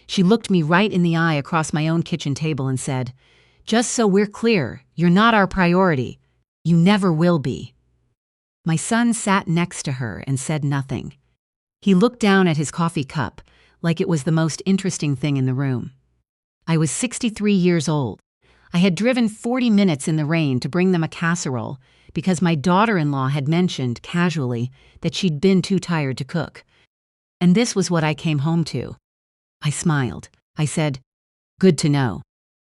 She looked me right in the eye across my own kitchen table and said, "Just so we're clear, you're not our priority. You never will be." My son sat next to her and said nothing. He looked down at his coffee cup like it was the most interesting thing in the room. I was 63 years old. I had driven 40 minutes in the rain to bring them a casserole because my daughter-in-law had mentioned casually that she'd been too tired to cook. And this was what I came home to. I smiled. I said, "Good to know."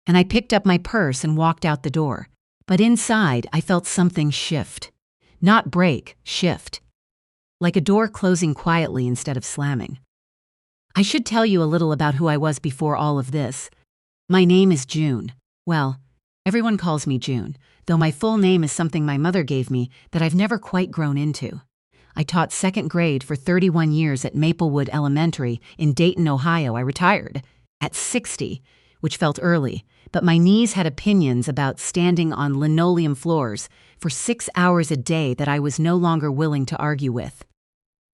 And I picked up my purse and walked out the door. But inside, I felt something shift. Not break, shift. Like a door closing quietly instead of slamming. I should tell you a little about who I was before all of this. My name is June. Well, everyone calls me June, though my full name is something my mother gave me that I've never quite grown into. I taught second grade for 31 years at Maplewood Elementary in Dayton, Ohio. I retired at 60, which felt early, but my knees had opinions about standing on linoleum floors for 6 hours a day that I was no longer willing to argue with.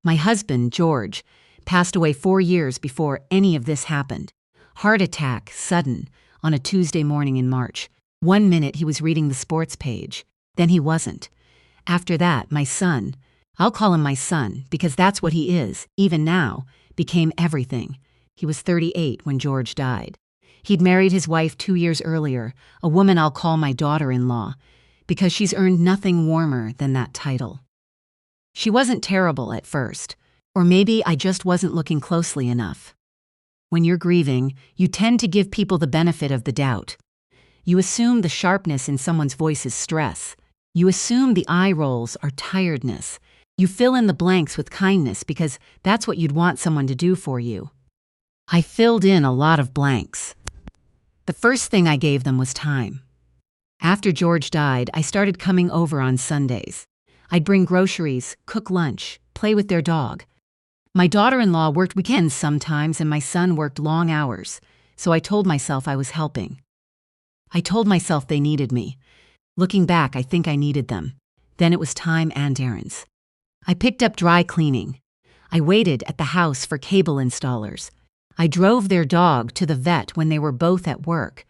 My husband, George, passed away 4 years before any of this happened. Heart attack, sudden, on a Tuesday morning in March. 1 minute he was reading the sports page, then he wasn't. After that, my son, I'll call him my son because that's what he is, even now, became everything. He was 38 when George died. He'd married his wife 2 years earlier, a woman I'll call my daughter-in-law, because she's earned nothing warmer than that title. She wasn't terrible at first, or maybe I just wasn't looking closely enough. When you're grieving, you tend to give people the benefit of the doubt. You assume the sharpness in someone's voice is stress. You assume the eye rolls are tiredness. You fill in the blanks with kindness because that's what you'd want someone to do for you. I filled in a lot of blanks. The first thing I gave them was time. After George died, I started coming over on Sundays. I'd bring groceries, cook lunch, play with their dog. My daughter-in-law worked weekends sometimes and my son worked long hours, so I told myself I was helping. I told myself they needed me. Looking back, I think I needed them. Then it was time and errands. I picked up dry cleaning. I waited at the house for cable installers. I drove their dog to the vet when they were both at work,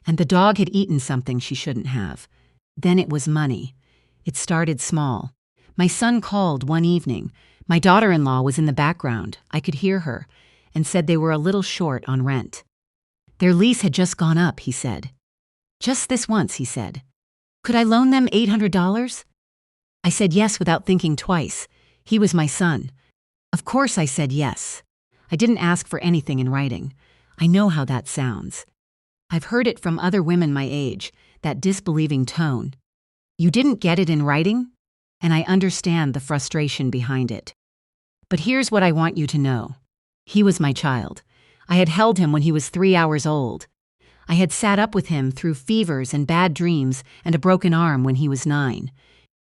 and the dog had eaten something she shouldn't have. Then it was money. It started small. My son called one evening. My daughter-in-law was in the background. I could hear her, and said they were a little short on rent. Their lease had just gone up, he said. Just this once, he said. Could I loan them $800? I said yes without thinking twice. He was my son. Of course I said yes. I didn't ask for anything in writing. I know how that sounds. I've heard it from other women my age, that disbelieving tone. You didn't get it in writing? And I understand the frustration behind it. But here's what I want you to know. He was my child. I had held him when he was 3 hours old. I had sat up with him through fevers and bad dreams and a broken arm when he was 9.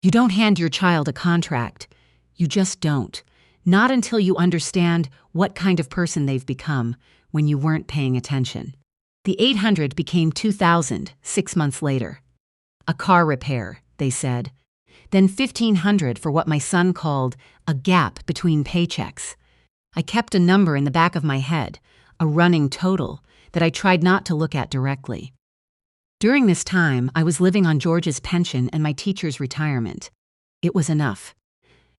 You don't hand your child a contract. You just don't. Not until you understand what kind of person they've become when you weren't paying attention. The 800 became 2,000 6 months later. A car repair, they said. Then 1,500 for what my son called a gap between paychecks. I kept a number in the back of my head, a running total, that I tried not to look at directly. During this time, I was living on George's pension and my teacher's retirement. It was enough.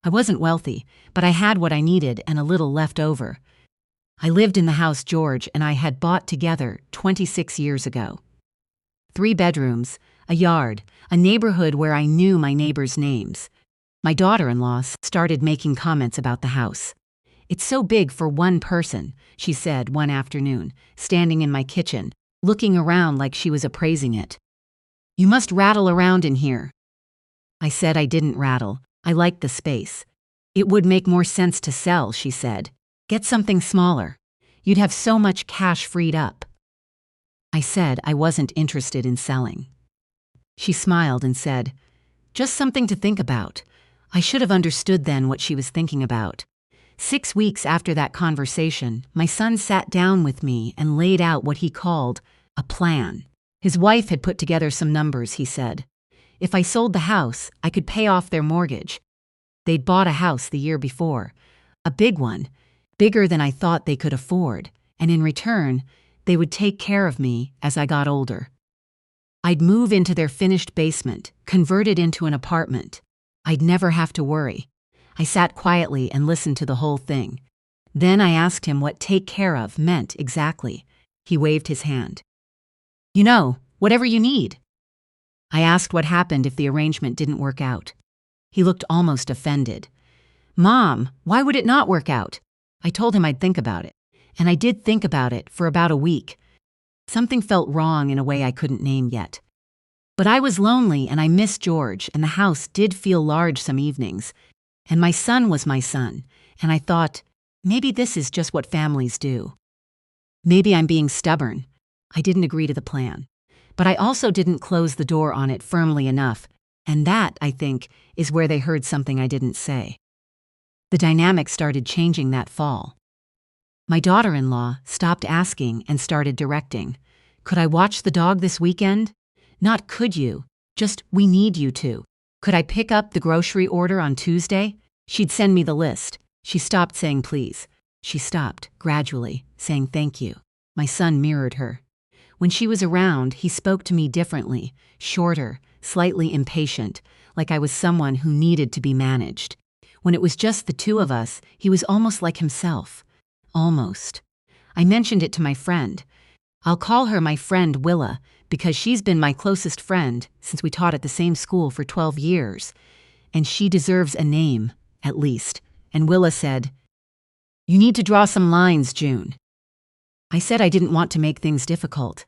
I wasn't wealthy, but I had what I needed and a little left over. I lived in the house George and I had bought together 26 years ago. 3 bedrooms, a yard, a neighborhood where I knew my neighbors' names. My daughter-in-law started making comments about the house. "It's so big for one person," she said one afternoon, standing in my kitchen, looking around like she was appraising it. "You must rattle around in here." I said I didn't rattle. I liked the space. "It would make more sense to sell," she said. "Get something smaller. You'd have so much cash freed up." I said I wasn't interested in selling. She smiled and said, "Just something to think about." I should have understood then what she was thinking about. 6 weeks after that conversation, my son sat down with me and laid out what he called a plan. His wife had put together some numbers, he said. If I sold the house, I could pay off their mortgage. They'd bought a house the year before, a big one, bigger than I thought they could afford. and in return, they would take care of me as I got older. I'd move into their finished basement, convert it into an apartment. I'd never have to worry. I sat quietly and listened to the whole thing. Then I asked him what take care of meant exactly. He waved his hand. You know, whatever you need. I asked what happened if the arrangement didn't work out. He looked almost offended. Mom, why would it not work out? I told him I'd think about it. And I did think about it for about a week. Something felt wrong in a way I couldn't name yet. But I was lonely and I missed George, and the house did feel large some evenings. And my son was my son, and I thought, maybe this is just what families do. Maybe I'm being stubborn. I didn't agree to the plan. But I also didn't close the door on it firmly enough, and that, I think, is where they heard something I didn't say. The dynamic started changing that fall. My daughter-in-law stopped asking and started directing. Could I watch the dog this weekend? Not could you, just we need you to. Could I pick up the grocery order on Tuesday? She'd send me the list. She stopped saying please. She stopped, gradually, saying thank you. My son mirrored her. When she was around, he spoke to me differently, shorter, slightly impatient, like I was someone who needed to be managed. When it was just the two of us, he was almost like himself. Almost. I mentioned it to my friend. I'll call her my friend Willa, because she's been my closest friend since we taught at the same school for 12 years. And she deserves a name, at least. And Willa said, You need to draw some lines, June. I said I didn't want to make things difficult.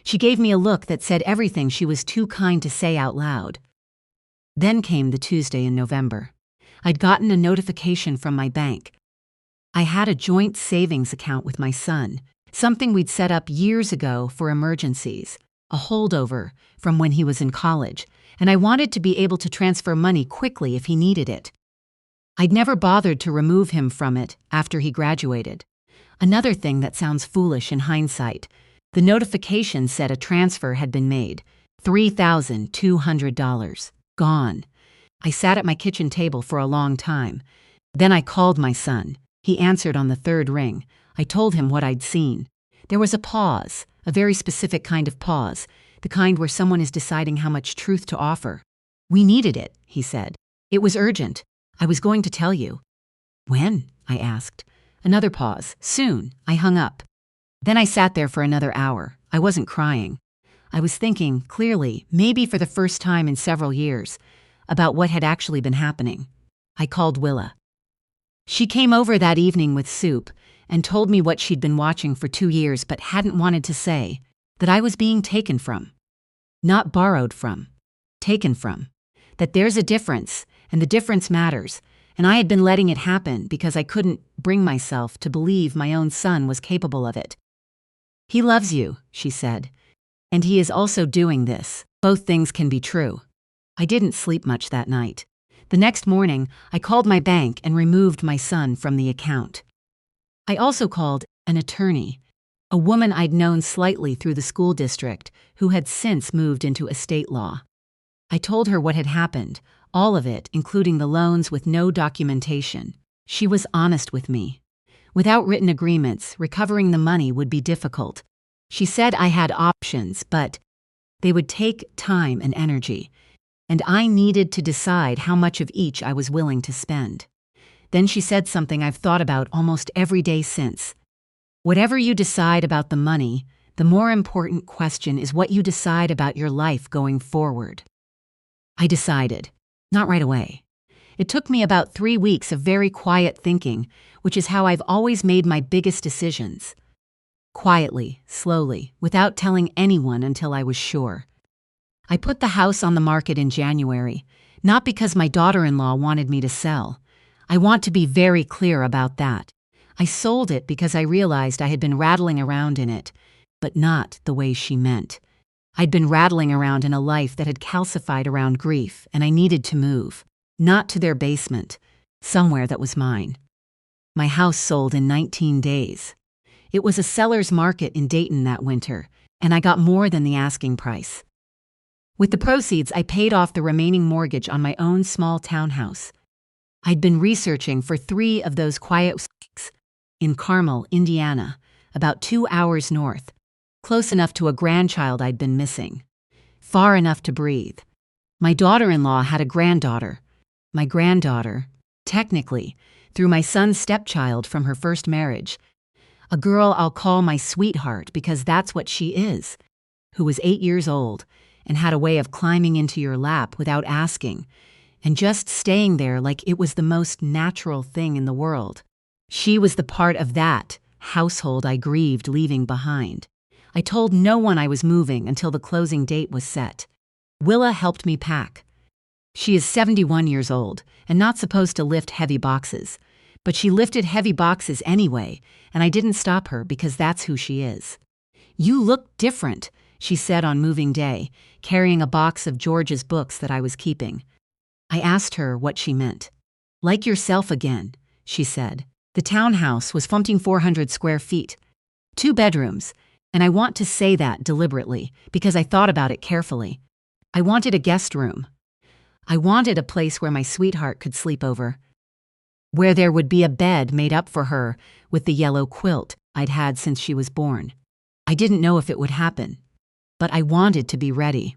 She gave me a look that said everything she was too kind to say out loud. Then came the Tuesday in November. I'd gotten a notification from my bank. I had a joint savings account with my son, something we'd set up years ago for emergencies, a holdover from when he was in college, and I wanted to be able to transfer money quickly if he needed it. I'd never bothered to remove him from it after he graduated. Another thing that sounds foolish in hindsight, the notification said a transfer had been made, $3,200, gone. I sat at my kitchen table for a long time. Then I called my son. He answered on the third ring. I told him what I'd seen. There was a pause, a very specific kind of pause, the kind where someone is deciding how much truth to offer. We needed it, he said. It was urgent. I was going to tell you. When? I asked. Another pause. Soon. I hung up. Then I sat there for another hour. I wasn't crying. I was thinking, clearly, maybe for the first time in several years, about what had actually been happening. I called Willa. She came over that evening with soup and told me what she'd been watching for 2 years but hadn't wanted to say, that I was being taken from. Not borrowed from. Taken from. That there's a difference, and the difference matters, and I had been letting it happen because I couldn't bring myself to believe my own son was capable of it. He loves you, she said, and he is also doing this. Both things can be true. I didn't sleep much that night. The next morning, I called my bank and removed my son from the account. I also called an attorney, a woman I'd known slightly through the school district who had since moved into estate law. I told her what had happened, all of it, including the loans with no documentation. She was honest with me. Without written agreements, recovering the money would be difficult. She said I had options, but they would take time and energy, and I needed to decide how much of each I was willing to spend. Then she said something I've thought about almost every day since. Whatever you decide about the money, the more important question is what you decide about your life going forward. I decided. Not right away. It took me about 3 weeks of very quiet thinking, which is how I've always made my biggest decisions. Quietly, slowly, without telling anyone until I was sure. I put the house on the market in January, not because my daughter-in-law wanted me to sell. I want to be very clear about that. I sold it because I realized I had been rattling around in it, but not the way she meant. I'd been rattling around in a life that had calcified around grief, and I needed to move. Not to their basement, somewhere that was mine. My house sold in 19 days. It was a seller's market in Dayton that winter, and I got more than the asking price. With the proceeds, I paid off the remaining mortgage on my own small townhouse. I'd been researching for 3 of those quiet weeks in Carmel, Indiana, about 2 hours north, close enough to a grandchild I'd been missing, far enough to breathe. My daughter-in-law had a granddaughter. My granddaughter, technically, through my son's stepchild from her first marriage, a girl I'll call my sweetheart because that's what she is, who was 8 years old and had a way of climbing into your lap without asking and just staying there like it was the most natural thing in the world. She was the part of that household I grieved leaving behind. I told no one I was moving until the closing date was set. Willa helped me pack. She is 71 years old and not supposed to lift heavy boxes, but she lifted heavy boxes anyway, and I didn't stop her because that's who she is. "You look different," she said on moving day, carrying a box of George's books that I was keeping. I asked her what she meant. "Like yourself again," she said. The townhouse was 400 square feet, 2 bedrooms, and I want to say that deliberately because I thought about it carefully. I wanted a guest room. I wanted a place where my sweetheart could sleep over, where there would be a bed made up for her with the yellow quilt I'd had since she was born. I didn't know if it would happen, but I wanted to be ready.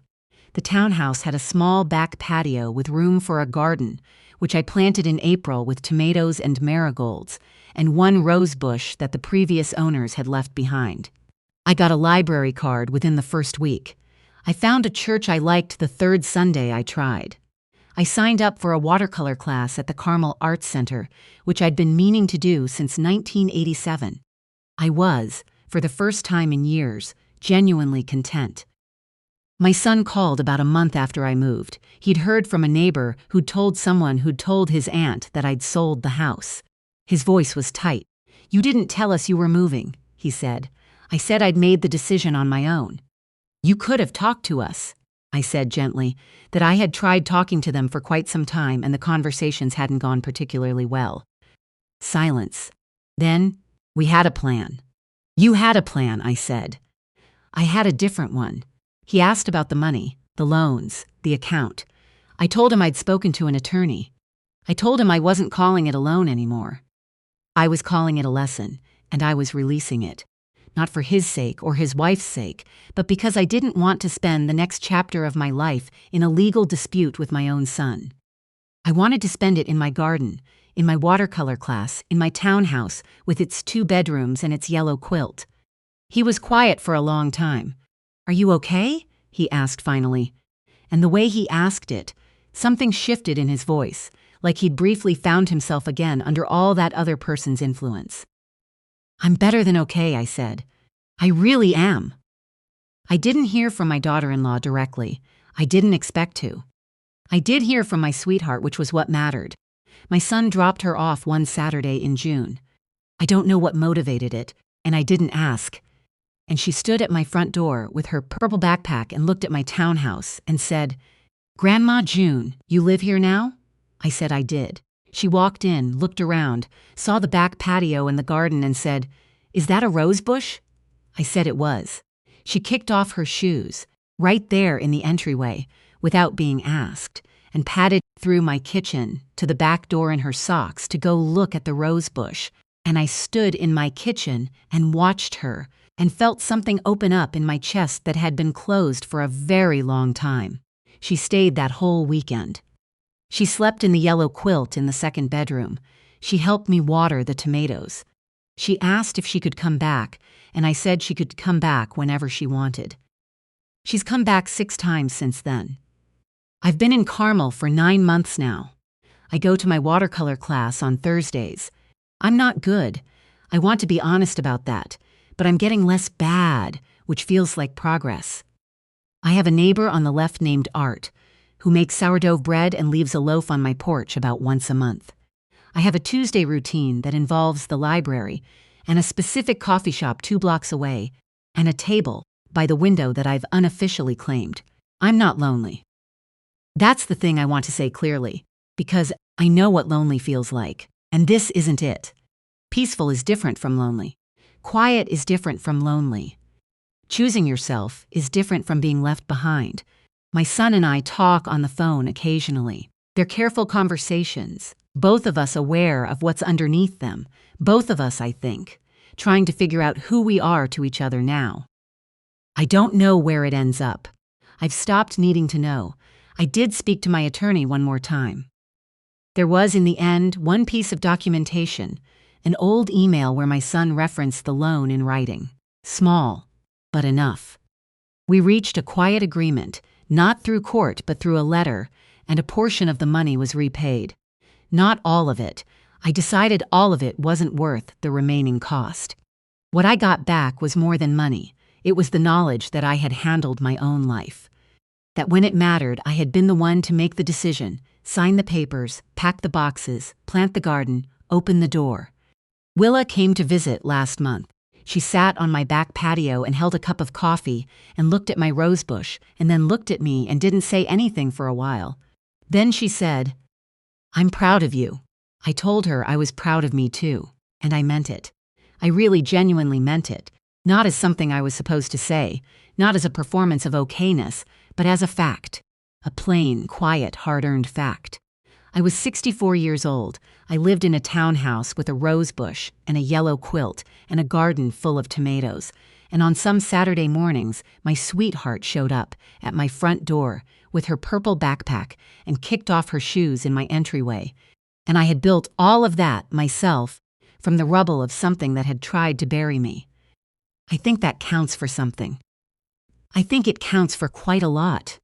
The townhouse had a small back patio with room for a garden, which I planted in April with tomatoes and marigolds, and 1 rose bush that the previous owners had left behind. I got a library card within the first week. I found a church I liked the 3rd Sunday I tried. I signed up for a watercolor class at the Carmel Arts Center, which I'd been meaning to do since 1987. I was, for the first time in years, genuinely content. My son called about a month after I moved. He'd heard from a neighbor who'd told someone who'd told his aunt that I'd sold the house. His voice was tight. "You didn't tell us you were moving," he said. "I said I'd made the decision on my own." "You could have talked to us," I said gently, that I had tried talking to them for quite some time and the conversations hadn't gone particularly well. Silence. Then, "We had a plan." "You had a plan," I said. "I had a different one." He asked about the money, the loans, the account. I told him I'd spoken to an attorney. I told him I wasn't calling it a loan anymore. I was calling it a lesson, and I was releasing it. Not for his sake or his wife's sake, but because I didn't want to spend the next chapter of my life in a legal dispute with my own son. I wanted to spend it in my garden, in my watercolor class, in my townhouse with its 2 bedrooms and its yellow quilt. He was quiet for a long time. "Are you okay?" he asked finally. And the way he asked it, something shifted in his voice, like he'd briefly found himself again under all that other person's influence. "I'm better than okay," I said. "I really am." I didn't hear from my daughter-in-law directly. I didn't expect to. I did hear from my sweetheart, which was what mattered. My son dropped her off one Saturday in June. I don't know what motivated it, and I didn't ask. And she stood at my front door with her purple backpack and looked at my townhouse and said, "Grandma June, you live here now?" I said I did. She walked in, looked around, saw the back patio and the garden and said, "Is that a rose bush?" I said it was. She kicked off her shoes, right there in the entryway, without being asked, and padded through my kitchen to the back door in her socks to go look at the rose bush. And I stood in my kitchen and watched her and felt something open up in my chest that had been closed for a very long time. She stayed that whole weekend. She slept in the yellow quilt in the 2nd bedroom. She helped me water the tomatoes. She asked if she could come back, and I said she could come back whenever she wanted. She's come back 6 times since then. I've been in Carmel for 9 months now. I go to my watercolor class on Thursdays. I'm not good. I want to be honest about that. But I'm getting less bad, which feels like progress. I have a neighbor on the left named Art, who makes sourdough bread and leaves a loaf on my porch about once a month. I have a Tuesday routine that involves the library and a specific coffee shop 2 blocks away and a table by the window that I've unofficially claimed. I'm not lonely. That's the thing I want to say clearly, because I know what lonely feels like, and this isn't it. Peaceful is different from lonely. Quiet is different from lonely. Choosing yourself is different from being left behind. My son and I talk on the phone occasionally. They're careful conversations, both of us aware of what's underneath them, both of us, I think, trying to figure out who we are to each other now. I don't know where it ends up. I've stopped needing to know. I did speak to my attorney one more time. There was, in the end, one piece of documentation, an old email where my son referenced the loan in writing. Small, but enough. We reached a quiet agreement, not through court but through a letter, and a portion of the money was repaid. Not all of it. I decided all of it wasn't worth the remaining cost. What I got back was more than money. It was the knowledge that I had handled my own life. That when it mattered, I had been the one to make the decision, sign the papers, pack the boxes, plant the garden, open the door. Willa came to visit last month. She sat on my back patio and held a cup of coffee and looked at my rosebush and then looked at me and didn't say anything for a while. Then she said, "I'm proud of you." I told her I was proud of me too, and I meant it. I really genuinely meant it, not as something I was supposed to say, not as a performance of okayness, but as a fact, a plain, quiet, hard-earned fact. I was 64 years old. I lived in a townhouse with a rose bush and a yellow quilt and a garden full of tomatoes. And on some Saturday mornings, my sweetheart showed up at my front door with her purple backpack and kicked off her shoes in my entryway. And I had built all of that myself from the rubble of something that had tried to bury me. I think that counts for something. I think it counts for quite a lot.